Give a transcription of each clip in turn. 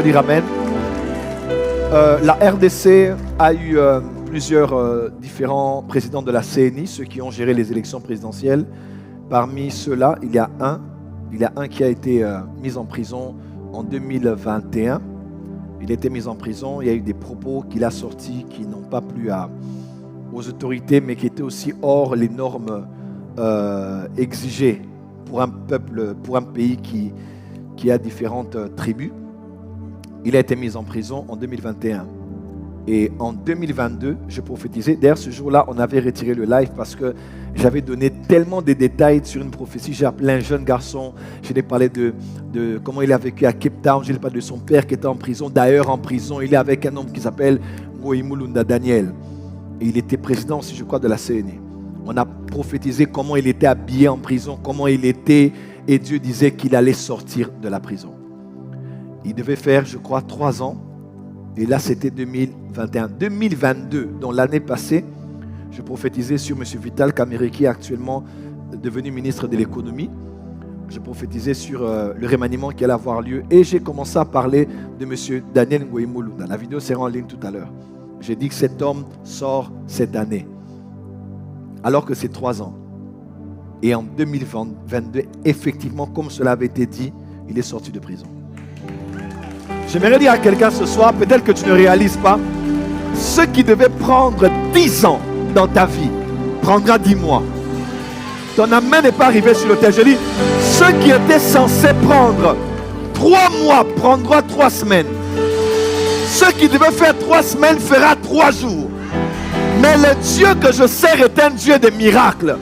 peut dire Amen. La RDC a eu plusieurs différents présidents de la CNI, ceux qui ont géré les élections présidentielles. Parmi ceux-là, il y a un qui a été mis en prison en 2021. Il a été mis en prison, il y a eu des propos qu'il a sortis qui n'ont pas plu aux autorités, mais qui étaient aussi hors les normes exigées pour un peuple, pour un pays qui a différentes tribus. Il a été mis en prison en 2021. Et en 2022, je prophétisais. D'ailleurs, ce jour-là, on avait retiré le live parce que j'avais donné tellement de détails sur une prophétie. J'ai appelé un jeune garçon. Je lui ai parlé de comment il a vécu à Cape Town. Je lui ai parlé de son père qui était en prison. D'ailleurs, en prison, il est avec un homme qui s'appelle Ngoïmoulunda Daniel. Et il était président aussi, je crois, de la CNI. On a prophétisé comment il était habillé en prison, comment il était. Et Dieu disait qu'il allait sortir de la prison. Il devait faire, je crois, 3 ans. Et là, c'était 2021. 2022, dans l'année passée, je prophétisais sur M. Vital Kamerhe, qui est actuellement devenu ministre de l'économie. Je prophétisais sur le remaniement qui allait avoir lieu. Et j'ai commencé à parler de M. Daniel Ngoïmoulunda. La vidéo sera en ligne tout à l'heure. J'ai dit que cet homme sort cette année. Alors que c'est 3 ans. Et en 2022, effectivement, comme cela avait été dit, il est sorti de prison. J'aimerais dire à quelqu'un ce soir, peut-être que tu ne réalises pas, ce qui devait prendre 10 ans dans ta vie, prendra 10 mois. Ton amen n'est pas arrivé sur le terre. Je dis, ce qui était censé prendre 3 mois, prendra 3 semaines. Ce qui devait faire 3 semaines, fera 3 jours. Mais le Dieu que je sers est un Dieu de miracles.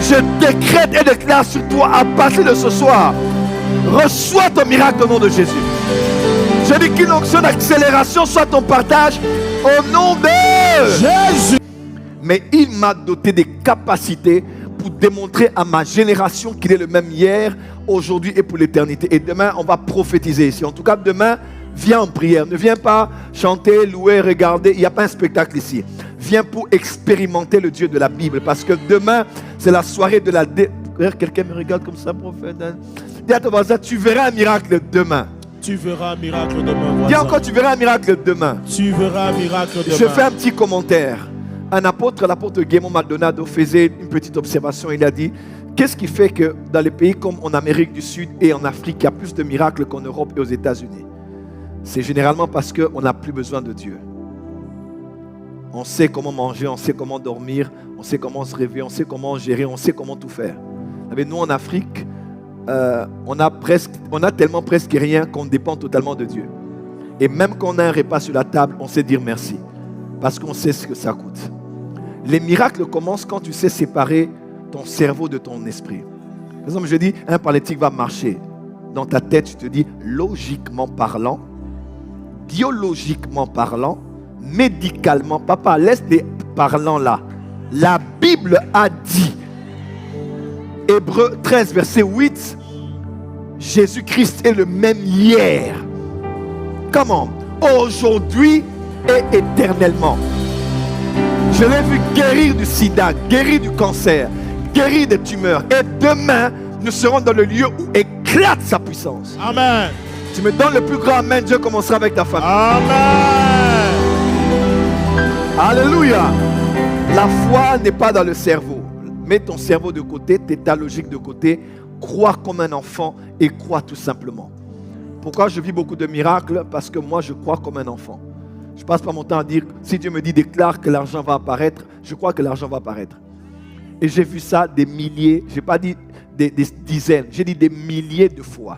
Je décrète et déclare sur toi, à partir de ce soir, reçois ton miracle au nom de Jésus. Je dis qu'une onction d'accélération soit ton partage au nom de Jésus. Mais il m'a doté des capacités pour démontrer à ma génération qu'il est le même hier, aujourd'hui et pour l'éternité. Et demain, on va prophétiser ici. En tout cas, demain, viens en prière. Ne viens pas chanter, louer, regarder. Il n'y a pas un spectacle ici. Viens pour expérimenter le Dieu de la Bible. Parce que demain, c'est la soirée de la... Quelqu'un me regarde comme ça, prophète. Dis à ton voisin, tu verras un miracle demain. Tu verras un miracle demain, voisin. Dis encore, tu verras un miracle demain. Tu verras un miracle demain. Je fais un petit commentaire. Un apôtre, l'apôtre Guillermo Maldonado, faisait une petite observation. Il a dit, qu'est-ce qui fait que dans les pays comme en Amérique du Sud et en Afrique, il y a plus de miracles qu'en Europe et aux États-Unis? C'est généralement parce qu'on n'a plus besoin de Dieu. On sait comment manger, on sait comment dormir, on sait comment se réveiller, on sait comment gérer, on sait comment tout faire. Mais nous, en Afrique, on a tellement presque rien qu'on dépend totalement de Dieu. Et même quand on a un repas sur la table, on sait dire merci. Parce qu'on sait ce que ça coûte. Les miracles commencent quand tu sais séparer ton cerveau de ton esprit. Par exemple, je dis, un paralytique va marcher. Dans ta tête, tu te dis, logiquement parlant, biologiquement parlant, médicalement, papa, laisse les parlants là. La Bible a dit, Hébreux 13, verset 8, Jésus-Christ est le même hier. Comment? Aujourd'hui et éternellement. Je l'ai vu guérir du sida, guérir du cancer, guérir des tumeurs. Et demain, nous serons dans le lieu où éclate sa puissance. Amen. Tu me donnes le plus grand amen, Dieu commencera avec ta famille. Amen. Alléluia. La foi n'est pas dans le cerveau. Mets ton cerveau de côté, ta logique de côté. Crois comme un enfant et crois tout simplement. Pourquoi je vis beaucoup de miracles? Parce que moi, je crois comme un enfant. Je ne passe pas mon temps à dire, si Dieu me dit, déclare que l'argent va apparaître, je crois que l'argent va apparaître. Et j'ai vu ça des milliers, je n'ai pas dit des dizaines, j'ai dit des milliers de fois.